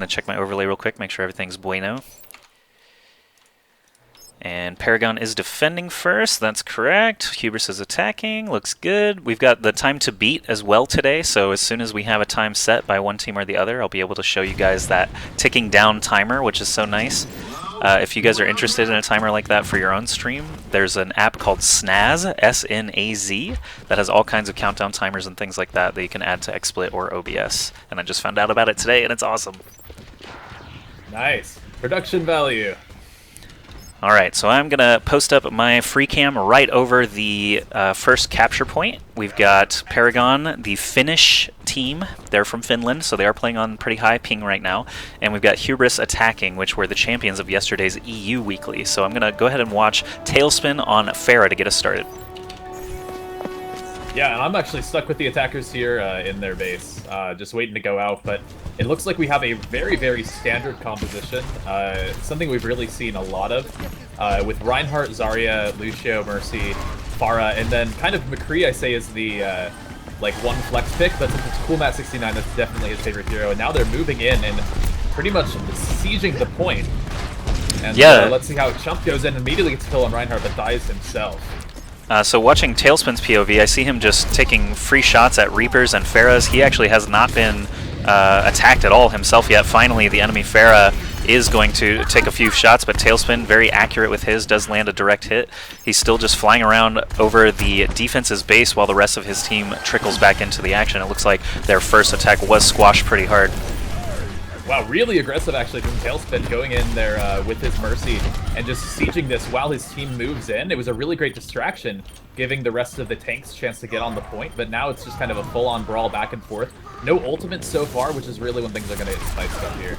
I'm gonna check my overlay real quick, make sure everything's bueno. And Paragon is defending first, that's correct. Hubris is attacking, looks good. We've got the time to beat as well today, so as soon as we have a time set by one team or the other, I'll be able to show you guys that ticking down timer, which is so nice. If you guys are interested in a timer like that for your own stream, there's an app called Snaz, S-N-A-Z, that has all kinds of countdown timers and things like that that you can add to XSplit or OBS. And I just found out about it today, and it's awesome. Nice. Production value. Alright, so I'm going to post up my free cam right over the first capture point. We've got Paragon, the Finnish team. They're from Finland, so they are playing on pretty high ping right now. And we've got Hubris attacking, which were the champions of yesterday's EU Weekly. So I'm going to go ahead and watch Tailspin on Pharah to get us started. Yeah, and I'm actually stuck with the attackers here in their base, just waiting to go out, but it looks like we have a very, very standard composition, something we've really seen a lot of, with Reinhardt, Zarya, Lucio, Mercy, Pharah, and then kind of McCree, I say, is the like one flex pick, but since it's Coolmat69, that's definitely his favorite hero, and now they're moving in and pretty much sieging the point. And yeah. Let's see how Chump goes in, immediately gets a kill on Reinhardt, but dies himself. So watching Tailspin's POV, I see him just taking free shots at Reapers and Pharahs. He actually has not been attacked at all himself yet. Finally, the enemy Pharah is going to take a few shots, but Tailspin, very accurate with his, does land a direct hit. He's still just flying around over the defense's base while the rest of his team trickles back into the action. It looks like their first attack was squashed pretty hard. Wow, really aggressive actually from Tailspin, going in there with his Mercy and just sieging this while his team moves in. It was a really great distraction, giving the rest of the tanks a chance to get on the point, but now it's just kind of a full-on brawl back and forth. No ultimates so far, which is really when things are going to get spiced up here.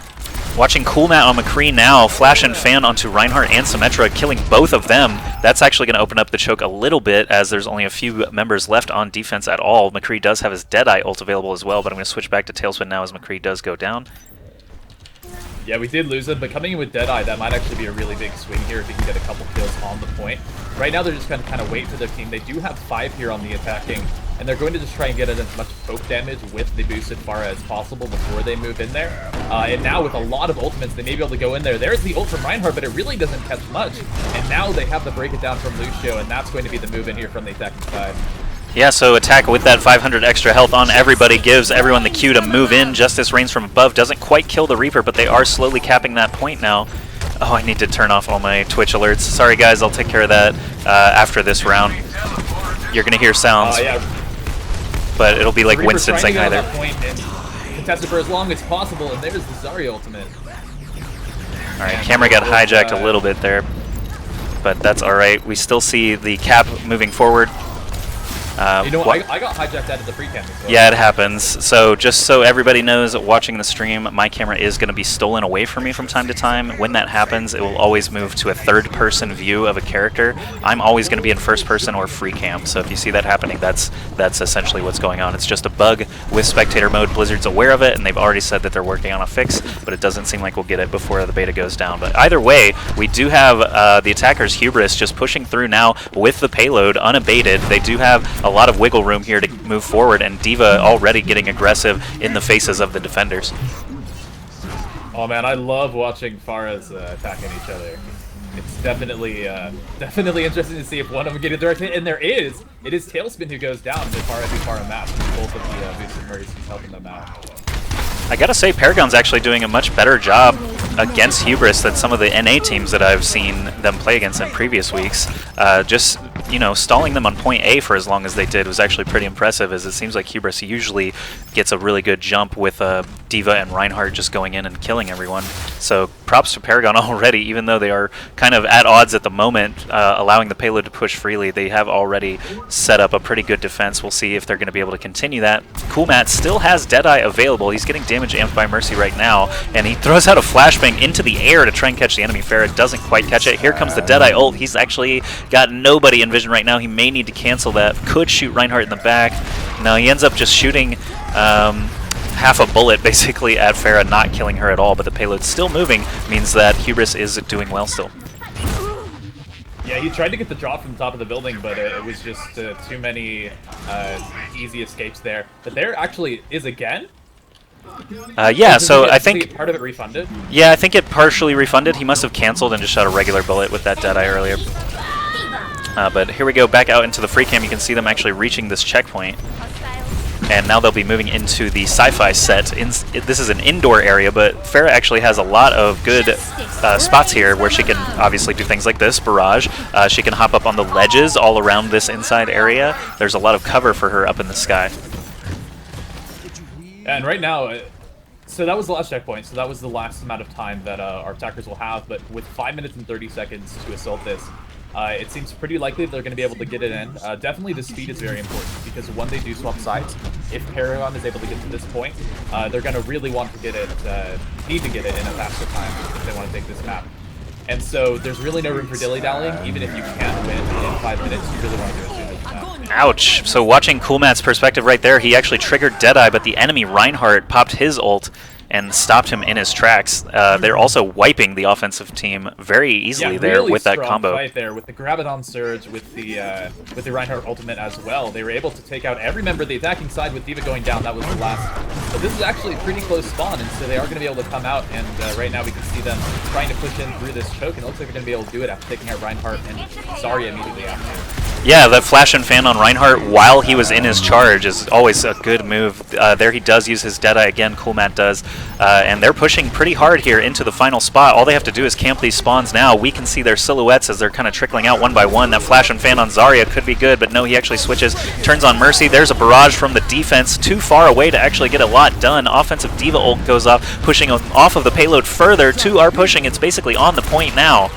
Watching Coolmat on McCree now, Flash and Fan onto Reinhardt and Symmetra, killing both of them. That's actually going to open up the choke a little bit, as there's only a few members left on defense at all. McCree does have his Deadeye ult available as well, but I'm going to switch back to Tailspin now as McCree does go down. Yeah, we did lose him, but coming in with Deadeye, that might actually be a really big swing here if he can get a couple kills on the point. Right now, they're just going to kind of wait for their team. They do have 5 here on the attacking, and they're going to just try and get as much poke damage with the boosted Pharah as possible before they move in there. And now, with a lot of ultimates, they may be able to go in there. There's the ult from Reinhardt, but it really doesn't catch much. And now they have the break it down from Lucio, and that's going to be the move in here from the attacking side. Yeah, so attack with that 500 extra health on everybody gives everyone the cue to move in. Justice reigns from above, doesn't quite kill the Reaper, but they are slowly capping that point now. Oh, I need to turn off all my Twitch alerts. Sorry guys, I'll take care of that after this round. You're going to hear sounds, Yeah. But it'll be like Winston saying hi there. Contested for as long as possible, and there's the Zarya ultimate. Alright, camera got hijacked a little bit there, but that's alright. We still see the cap moving forward. You know, I got hijacked out of the free cam as well. Yeah, it happens. So just so everybody knows, watching the stream, my camera is going to be stolen away from me from time to time. When that happens, it will always move to a third-person view of a character. I'm always going to be in first-person or free cam, so if you see that happening, that's essentially what's going on. It's just a bug with spectator mode. Blizzard's aware of it, and they've already said that they're working on a fix, but it doesn't seem like we'll get it before the beta goes down. But either way, we do have the attackers Hubris just pushing through now with the payload unabated. They do have a lot of wiggle room here to move forward, and D.Va already getting aggressive in the faces of the defenders. Oh man, I love watching Pharahs attacking each other. It's definitely interesting to see if one of them get a direct hit, and it is Tailspin who goes down to Pharah map. Both of the boosted Mercies helping them out. I gotta say, Paragon's actually doing a much better job against Hubris than some of the NA teams that I've seen them play against in previous weeks. Just, you know, stalling them on point A for as long as they did was actually pretty impressive, as it seems like Hubris usually gets a really good jump with D.Va and Reinhardt just going in and killing everyone. So props to Paragon already, even though they are kind of at odds at the moment, allowing the payload to push freely. They have already set up a pretty good defense. We'll see if they're going to be able to continue that. Coolmat still has Deadeye available. He's getting damage amped by Mercy right now, and he throws out a flashbang into the air to try and catch the enemy Pharah. Doesn't quite catch it. Here comes the Deadeye ult. He's actually got nobody in vision right now. He may need to cancel that. Could shoot Reinhardt in the back. No, he ends up just shooting half a bullet basically at Pharah, not killing her at all, but the payload still moving means that Hubris is doing well still. Yeah, he tried to get the drop from the top of the building, but it was just too many easy escapes there. But there actually is again Yeah, so I think part of it refunded. Yeah, I think it partially refunded. He must have canceled and just shot a regular bullet with that Deadeye earlier. But here we go, back out into the free cam. You can see them actually reaching this checkpoint. And now they'll be moving into the sci-fi set. This is an indoor area, but Pharah actually has a lot of good spots here where she can obviously do things like this, barrage. She can hop up on the ledges all around this inside area. There's a lot of cover for her up in the sky. And right now, so that was the last checkpoint, so that was the last amount of time that our attackers will have, but with 5 minutes and 30 seconds to assault this, it seems pretty likely they're going to be able to get it in. Definitely the speed is very important, because when they do swap sides, if Paragon is able to get to this point, they're going to really want to get it, need to get it in a faster time if they want to take this map. And so there's really no room for dilly-dallying. Even if you can't win in 5 minutes, you really want to do it as soon as you can. Ouch. So watching Coolmat's perspective right there, he actually triggered Deadeye, but the enemy Reinhardt popped his ult and stopped him in his tracks. They're also wiping the offensive team very easily there really with that strong combo. Fight there with the Graviton Surge, with the Reinhardt ultimate as well. They were able to take out every member of the attacking side with D.Va going down. That was the last. But this is actually a pretty close spawn, and so they are going to be able to come out. And right now we can see them trying to push in through this choke, and it looks like they're going to be able to do it after taking out Reinhardt and Zarya immediately after. Yeah, that flash and fan on Reinhardt while he was in his charge is always a good move. There he does use his Deadeye again, Coolmat does. And they're pushing pretty hard here into the final spot. All they have to do is camp these spawns now. We can see their silhouettes as they're kind of trickling out one by one. That flash and fan on Zarya could be good, but no, he actually switches, turns on Mercy. There's a barrage from the defense, too far away to actually get a lot done. Offensive D.Va ult goes off, pushing them off of the payload further. Two are pushing. It's basically on the point now.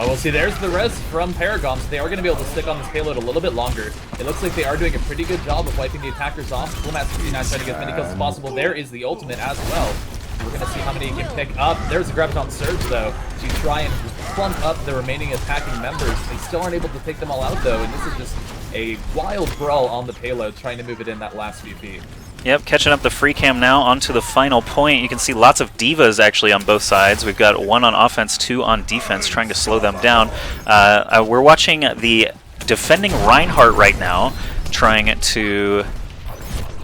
We'll see, there's the res from Paragon, so they are going to be able to stick on this payload a little bit longer. It looks like they are doing a pretty good job of wiping the attackers off. Coolmat's 59 trying to get as many kills as possible. There is the ultimate as well. We're going to see how many he can pick up. There's the Graviton Surge, though, to try and plump up the remaining attacking members. They still aren't able to take them all out, though, and this is just a wild brawl on the payload, trying to move it in that last few feet. Yep, catching up the free cam now onto the final point. You can see lots of divas actually on both sides. We've got one on offense, two on defense, trying to slow them down. We're watching the defending Reinhardt right now, trying to...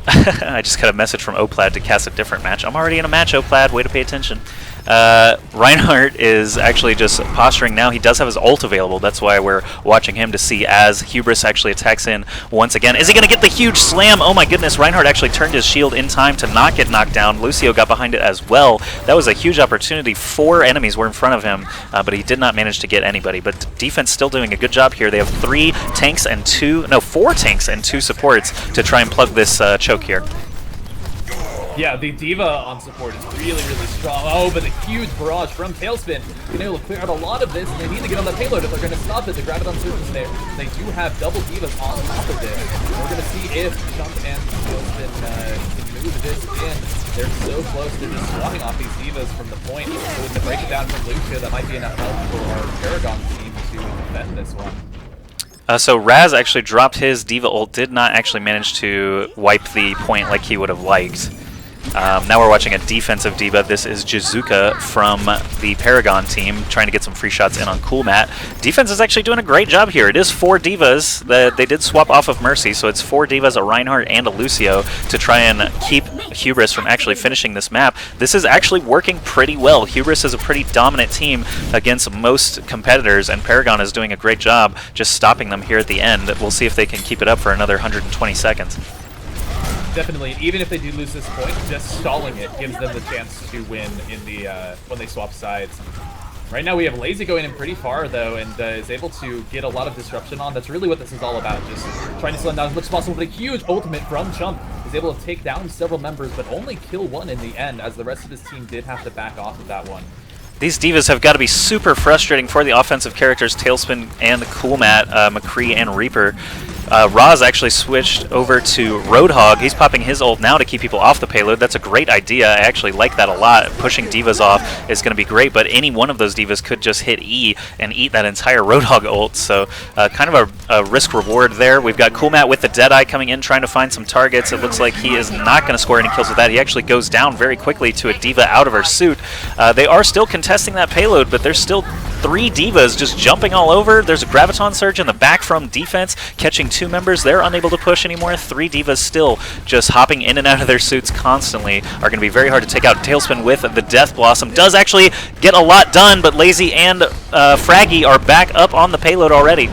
I just got a message from Oplad to cast a different match. I'm already in a match, Oplad. Way to pay attention. Reinhardt is actually just posturing now. He does have his ult available. That's why we're watching him to see as Hubris actually attacks in once again. Is he going to get the huge slam? Oh my goodness, Reinhardt actually turned his shield in time to not get knocked down. Lucio got behind it as well. That was a huge opportunity. 4 enemies were in front of him, but he did not manage to get anybody. But defense still doing a good job here. They have 4 tanks and 2 supports to try and plug this choke here. Yeah, the D.Va on support is really, really strong. Oh, but a huge barrage from Tailspin. Being able to clear out a lot of this, and they need to get on the payload if they're going to stop it. The Graviton Surge is there. They do have double D.Vas on top of it. We're going to see if Chump and Tailspin can move this in. They're so close to just swapping off these D.Vas from the point. So with the breakdown from Lucio, that might be enough help for our Paragon team to defend this one. So Raz actually dropped his D.Va ult, did not actually manage to wipe the point like he would have liked. Now we're watching a defensive D.Va. This is Jizuka from the Paragon team trying to get some free shots in on Coolmat. Defense is actually doing a great job here. It is 4 D.Vas. They did swap off of Mercy, so it's 4 D.Vas, a Reinhardt, and a Lucio to try and keep Hubris from actually finishing this map. This is actually working pretty well. Hubris is a pretty dominant team against most competitors, and Paragon is doing a great job just stopping them here at the end. We'll see if they can keep it up for another 120 seconds. Definitely, even if they do lose this point, just stalling it gives them the chance to win in the when they swap sides. Right now we have Lazy going in pretty far though, and is able to get a lot of disruption on. That's really what this is all about, just trying to slow them down as much as possible. But a huge ultimate from Chump is able to take down several members, but only kill one in the end, as the rest of his team did have to back off of that one. These D.Vas have got to be super frustrating for the offensive characters, Tailspin and Coolmat, McCree and Reaper. Roz actually switched over to Roadhog. He's popping his ult now to keep people off the payload. That's a great idea. I actually like that a lot. Pushing D.Vas off is going to be great, but any one of those D.Vas could just hit E and eat that entire Roadhog ult, so kind of a risk-reward there. We've got Coolmat with the Deadeye coming in, trying to find some targets. It looks like he is not going to score any kills with that. He actually goes down very quickly to a D.Va out of her suit. They are still contesting that payload, but there's still 3 Divas just jumping all over. There's a Graviton Surge in the back from defense, catching 2 members. They're unable to push anymore. 3 Divas still just hopping in and out of their suits constantly. Are going to be very hard to take out. Tailspin with the Death Blossom does actually get a lot done, but Lazy and Fraggy are back up on the payload already.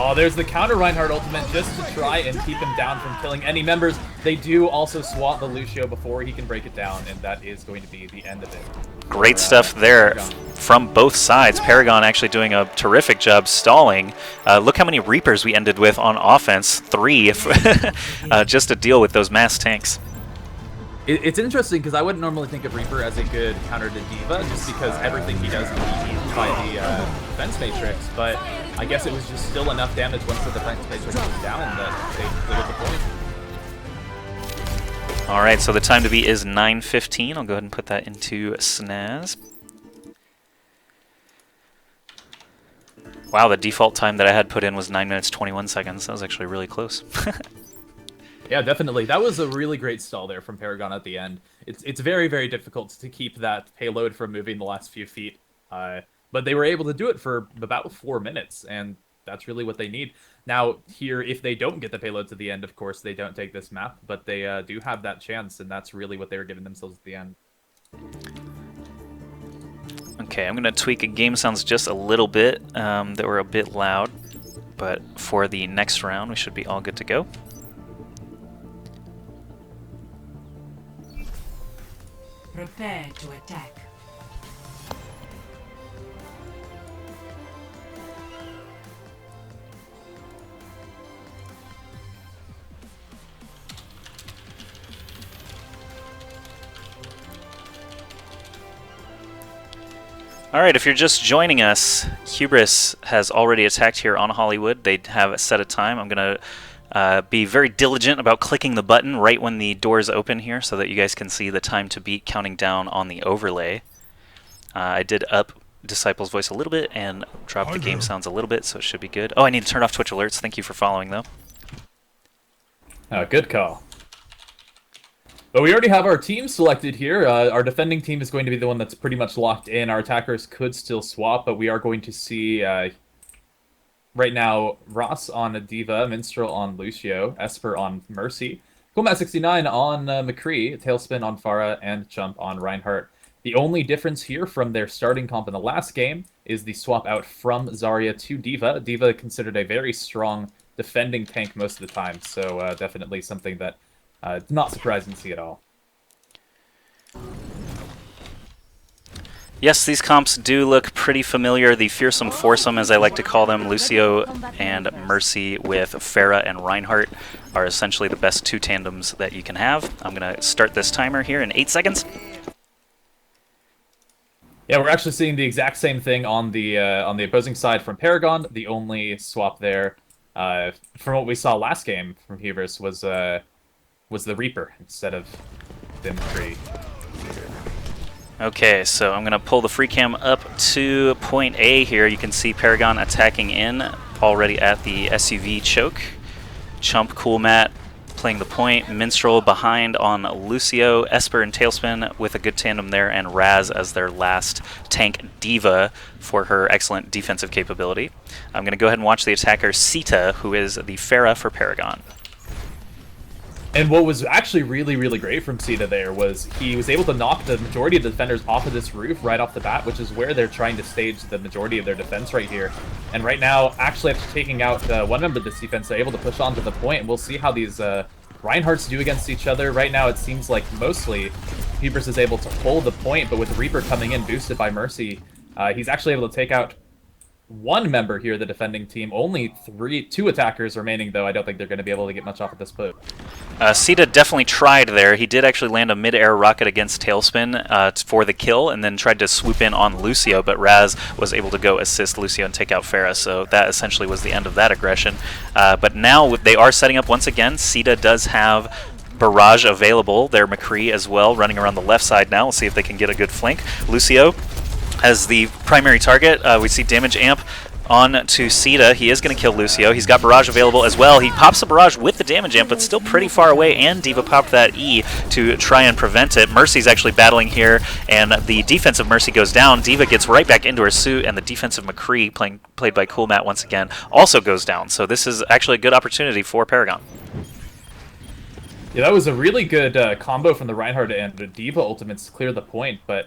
Oh, there's the counter Reinhardt ultimate just to try and keep him down from killing any members. They do also swap the Lucio before he can break it down, and that is going to be the end of it. Great stuff there from both sides. Paragon actually doing a terrific job stalling. Look how many Reapers we ended with on offense. 3 just to deal with those mass tanks. It's interesting because I wouldn't normally think of Reaper as a good counter to D.Va just because everything he does can be eaten by the defense matrix, but I guess it was just still enough damage once the defense matrix was down that they cleared the point. Alright, so the time to beat is 9:15. I'll go ahead and put that into Snaz. Wow, the default time that I had put in was 9 minutes 21 seconds. That was actually really close. Yeah, definitely. That was a really great stall there from Paragon at the end. It's very, very difficult to keep that payload from moving the last few feet. But they were able to do it for about 4 minutes, and that's really what they need. Now, here, if they don't get the payload to the end, of course, they don't take this map, but they do have that chance, and that's really what they were giving themselves at the end. Okay, I'm going to tweak game sounds just a little bit. They were a bit loud, but for the next round, we should be all good to go. Prepare to attack. Alright, if you're just joining us, Hubris has already attacked here on Hollywood. They have set a time. I'm going to be very diligent about clicking the button right when the doors open here so that you guys can see the time to beat counting down on the overlay. I did up Disciple's voice a little bit and drop the game sounds a little bit, so it should be good. Oh, I need to turn off Twitch alerts. Thank you for following, though. Good call. But we already have our team selected here. Our defending team is going to be the one that's pretty much locked in. Our attackers could still swap, but we are going to see right now Ross on a D.Va, Minstrel on Lucio, Esper on Mercy, Coolmat69 on McCree, Tailspin on Pharah, and Jump on Reinhardt. The only difference here from their starting comp in the last game is the swap out from Zarya to D.Va. D.Va considered a very strong defending tank most of the time, so definitely something that it's not surprising to see at all. Yes, these comps do look pretty familiar. The Fearsome Foursome, as I like to call them, Lucio and Mercy with Pharah and Reinhardt, are essentially the best 2 tandems that you can have. I'm going to start this timer here in 8 seconds. Yeah, we're actually seeing the exact same thing on the opposing side from Paragon. The only swap there, from what we saw last game from Hubris, was the Reaper instead of the McCree. Okay, so I'm going to pull the free cam up to point A here. You can see Paragon attacking in already at the SUV choke. Chump, Coolmat playing the point. Minstrel behind on Lucio. Esper and Tailspin with a good tandem there, and Raz as their last tank D.Va for her excellent defensive capability. I'm going to go ahead and watch the attacker Sita, who is the Pharah for Paragon. And what was actually really, really great from Sita there was he was able to knock the majority of the defenders off of this roof right off the bat, which is where they're trying to stage the majority of their defense right here. And right now, actually after taking out one member of this defense, they're able to push on to the point, and we'll see how these Reinhardts do against each other. Right now, it seems like mostly Hubris is able to hold the point, but with Reaper coming in boosted by Mercy, he's actually able to take out one member here, the defending team. Only 2 attackers remaining, though. I don't think they're going to be able to get much off of this push. Sita definitely tried there. He did actually land a mid-air rocket against Tailspin for the kill, and then tried to swoop in on Lucio, but Raz was able to go assist Lucio and take out Pharah, so that essentially was the end of that aggression. But now they are setting up once again. Sita does have Barrage available. Their McCree as well, running around the left side now. We'll see if they can get a good flank. Lucio as the primary target. We see damage amp On to Sita. He is going to kill Lucio. He's got Barrage available as well. He pops a Barrage with the damage amp, but still pretty far away, and D.Va popped that E to try and prevent it. Mercy's actually battling here, and the defensive Mercy goes down. D.Va gets right back into her suit, and the defensive McCree, played by Cool Matt once again, also goes down. So this is actually a good opportunity for Paragon. Yeah, that was a really good combo from the Reinhardt and the D.Va ultimates to clear the point, but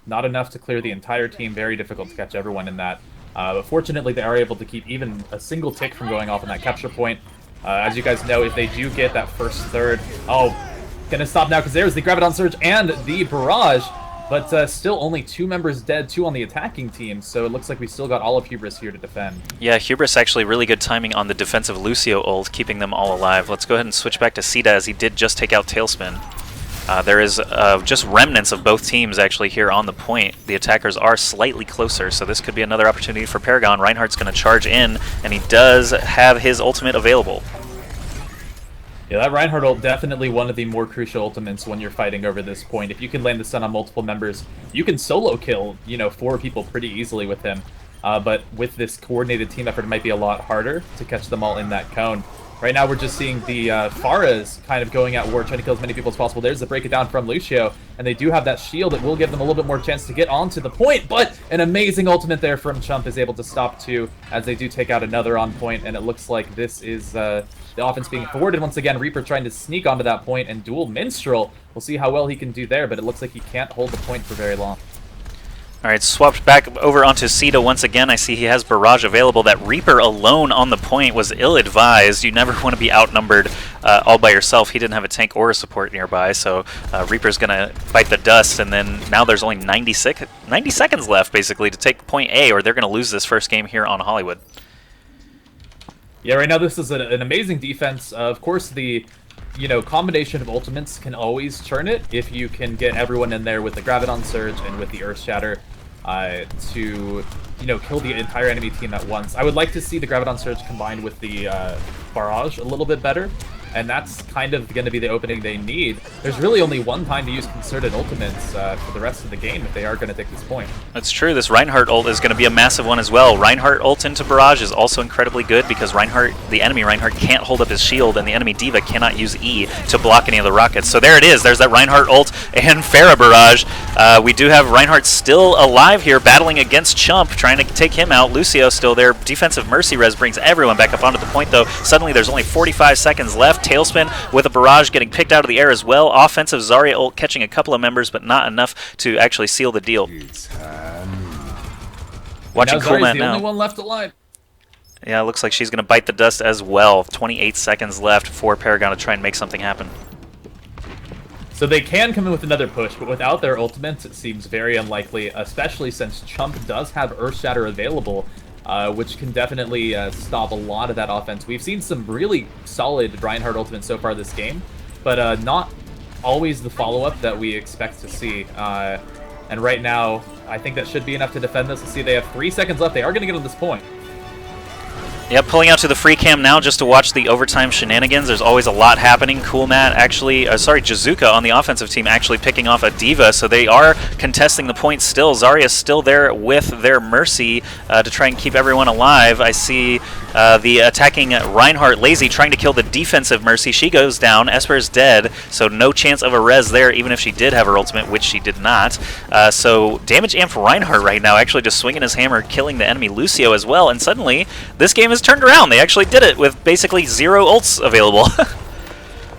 not enough to clear the entire team. Very difficult to catch everyone in that. But fortunately, they are able to keep even a single tick from going off on that capture point. As you guys know, if they do get that first third... Oh, gonna stop now because there's the Graviton Surge and the Barrage. But still only 2 members dead, 2 on the attacking team. So it looks like we still got all of Hubris here to defend. Yeah, Hubris actually really good timing on the defensive Lucio ult, keeping them all alive. Let's go ahead and switch back to Sita, as he did just take out Tailspin. There is just remnants of both teams actually here on the point. The attackers are slightly closer, so this could be another opportunity for Paragon. Reinhardt's going to charge in, and he does have his ultimate available. Yeah, that Reinhardt ult definitely one of the more crucial ultimates when you're fighting over this point. If you can land the stun on multiple members, you can solo kill, 4 people pretty easily with him. But with this coordinated team effort, it might be a lot harder to catch them all in that cone. Right now, we're just seeing the Pharahs kind of going at war, trying to kill as many people as possible. There's the break it down from Lucio, and they do have that shield that will give them a little bit more chance to get onto the point, but an amazing ultimate there from Chump is able to stop 2 as they do take out another on point, and it looks like this is the offense being forwarded once again. Reaper trying to sneak onto that point, and Dual Minstrel. We'll see how well he can do there, but it looks like he can't hold the point for very long. Alright, swapped back over onto Sita once again. I see he has Barrage available. That Reaper alone on the point was ill-advised. You never want to be outnumbered all by yourself. He didn't have a tank or a support nearby, so Reaper's going to bite the dust, and then now there's only 90 seconds left, basically, to take point A, or they're going to lose this first game here on Hollywood. Yeah, right now this is an amazing defense. Of course, the combination of ultimates can always turn it if you can get everyone in there with the Graviton Surge and with the Earth Shatter to, kill the entire enemy team at once. I would like to see the Graviton Surge combined with the Barrage a little bit better, and that's kind of going to be the opening they need. There's really only one time to use concerted ultimates for the rest of the game if they are going to take this point. That's true. This Reinhardt ult is going to be a massive one as well. Reinhardt ult into Barrage is also incredibly good because the enemy Reinhardt can't hold up his shield, and the enemy D.Va cannot use E to block any of the rockets. So there it is. There's that Reinhardt ult and Pharah Barrage. We do have Reinhardt still alive here, battling against Chump, trying to take him out. Lucio still there. Defensive Mercy Res brings everyone back up onto the point, though. Suddenly there's only 45 seconds left. Tailspin with a Barrage getting picked out of the air as well. Offensive Zarya ult catching a couple of members, but not enough to actually seal the deal. Watching Cool Matt now. The only one left alive. Yeah, it looks like she's going to bite the dust as well. 28 seconds left for Paragon to try and make something happen. So they can come in with another push, but without their ultimates, it seems very unlikely, especially since Chump does have Earth Shatter available, which can definitely stop a lot of that offense. We've seen some really solid Reinhardt ultimates so far this game, but not always the follow-up that we expect to see. And right now, I think that should be enough to defend this. Let's see, they have 3 seconds left. They are going to get on this point. Yep, pulling out to the free cam now just to watch the overtime shenanigans. There's always a lot happening. Cool Matt actually, Jizuka on the offensive team actually picking off a D.Va, so they are contesting the point still. Zarya's still there with their Mercy to try and keep everyone alive. I see the attacking Reinhardt Lazy trying to kill the defensive Mercy. She goes down. Esper's dead, so no chance of a res there, even if she did have her ultimate, which she did not. So damage amped Reinhardt right now, actually just swinging his hammer, killing the enemy Lucio as well, and suddenly this game is turned around. They actually did it with basically 0 ults available.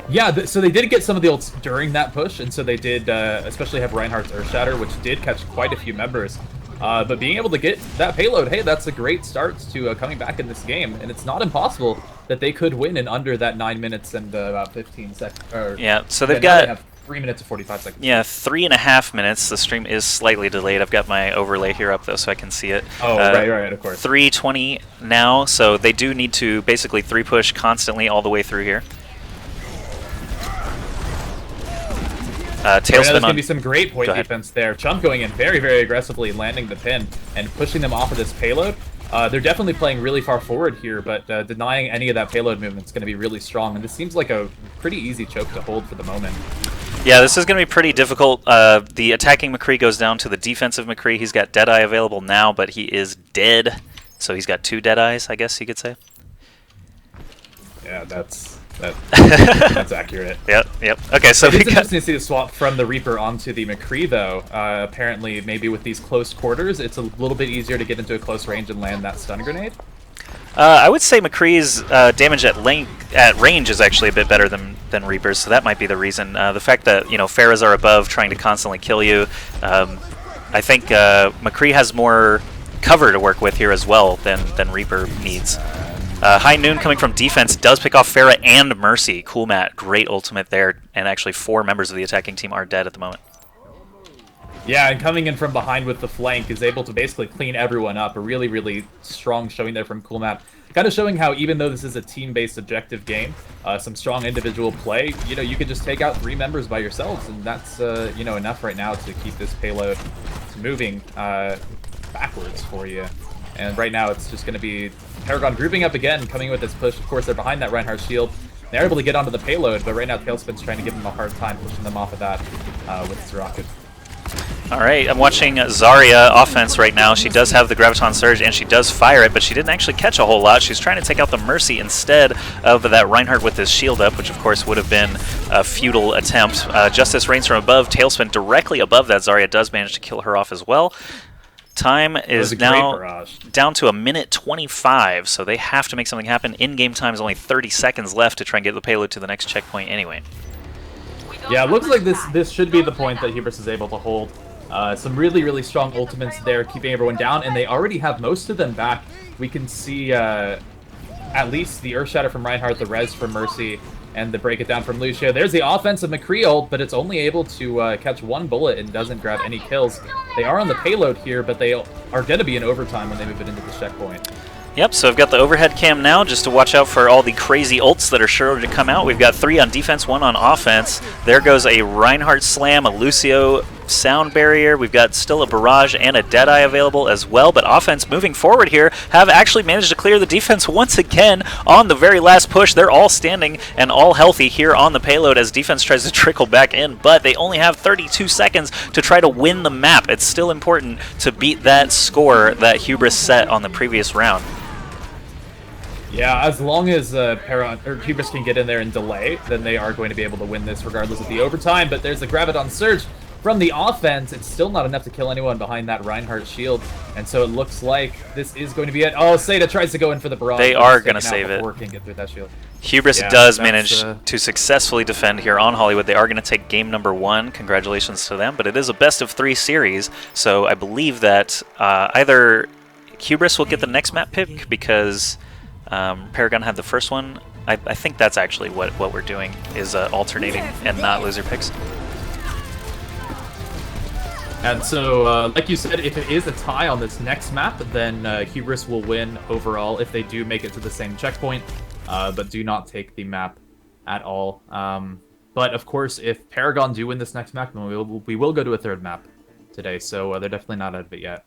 Yeah, so they did get some of the ults during that push, and so they did especially have Reinhardt's Earth Shatter, which did catch quite a few members. But being able to get that payload, hey, that's a great start to coming back in this game, and it's not impossible that they could win in under that 9 minutes and about 15 seconds. Yeah, so they've got... They have 3 minutes and 45 seconds. Yeah, 3.5 minutes. The stream is slightly delayed. I've got my overlay here up, though, so I can see it. Oh, right, of course. 3:20 now, so they do need to basically 3-push constantly all the way through here. Tailspin there's going to be some great point defense there. Chump going in very, very aggressively, landing the pin and pushing them off of this payload. They're definitely playing really far forward here, but denying any of that payload movement is going to be really strong. And this seems like a pretty easy choke to hold for the moment. Yeah, this is going to be pretty difficult. The attacking McCree goes down to the defensive McCree. He's got Deadeye available now, but he is dead. So he's got 2 Deadeyes, I guess you could say. Yeah, that's accurate. Yep. Okay, so It's we got... interesting to see the swap from the Reaper onto the McCree, though. Apparently, maybe with these close quarters, it's a little bit easier to get into a close range and land that stun grenade. I would say McCree's damage at range is actually a bit better than Reaper's, so that might be the reason. The fact that, you know, Pharahs are above trying to constantly kill you, I think McCree has more cover to work with here as well than Reaper needs. High Noon coming from defense does pick off Pharah and Mercy. Cool Matt, great ultimate there, and actually 4 members of the attacking team are dead at the moment. Yeah, and coming in from behind with the flank is able to basically clean everyone up. A really, really strong showing there from Cool Matt. Kind of showing how even though this is a team-based objective game, some strong individual play, you know, you could just take out 3 members by yourselves, and that's, you know, enough right now to keep this payload moving backwards for you. And right now it's just going to be Paragon grouping up again, coming with this push. Of course, they're behind that Reinhardt shield. They're able to get onto the payload, but right now Tailspin's trying to give them a hard time, pushing them off of that with his rocket. Alright, I'm watching Zarya offense right now. She does have the Graviton Surge, and she does fire it, but she didn't actually catch a whole lot. She's trying to take out the Mercy instead of that Reinhardt with his shield up, which of course would have been a futile attempt. Justice rains from above. Tailspin directly above that. Zarya does manage to kill her off as well. Time is now down to 1:25, so they have to make something happen. In-game time is only 30 seconds left to try and get the payload to the next checkpoint anyway. Yeah, it looks like this should be the point that Hubris is able to hold. Some really, really strong ultimates there, keeping everyone down, and they already have most of them back. We can see at least the Earth Shatter from Reinhardt, the Res from Mercy, and the Break It Down from Lucio. There's the offense of McCree ult, but it's only able to catch 1 bullet and doesn't grab any kills. They are on the payload here, but they are going to be in overtime when they move it into the checkpoint. Yep, so I've got the overhead cam now just to watch out for all the crazy ults that are sure to come out. We've got 3 on defense, 1 on offense. There goes a Reinhardt slam, a Lucio sound barrier. We've got still a barrage and a Deadeye available as well, but offense moving forward here have actually managed to clear the defense once again on the very last push. They're all standing and all healthy here on the payload as defense tries to trickle back in, but they only have 32 seconds to try to win the map. It's still important to beat that score that Hubris set on the previous round. Yeah, as long as Hubris can get in there and delay, then they are going to be able to win this regardless of the overtime. But there's the Graviton Surge from the offense. It's still not enough to kill anyone behind that Reinhardt shield. And so it looks like this is going to be it. Oh, Seda tries to go in for the barrage. They are going to save it. Can get through that shield. Hubris does manage to successfully defend here on Hollywood. They are going to take game number 1. Congratulations to them. But it is a best-of-3 series, so I believe that either Hubris will get the next map pick because Paragon had the first one. I think that's actually what we're doing, is alternating and not loser picks. And so, like you said, if it is a tie on this next map, then Hubris will win overall if they do make it to the same checkpoint, but do not take the map at all. But of course, if Paragon do win this next map, then we will go to a 3rd map today, so they're definitely not out of it yet.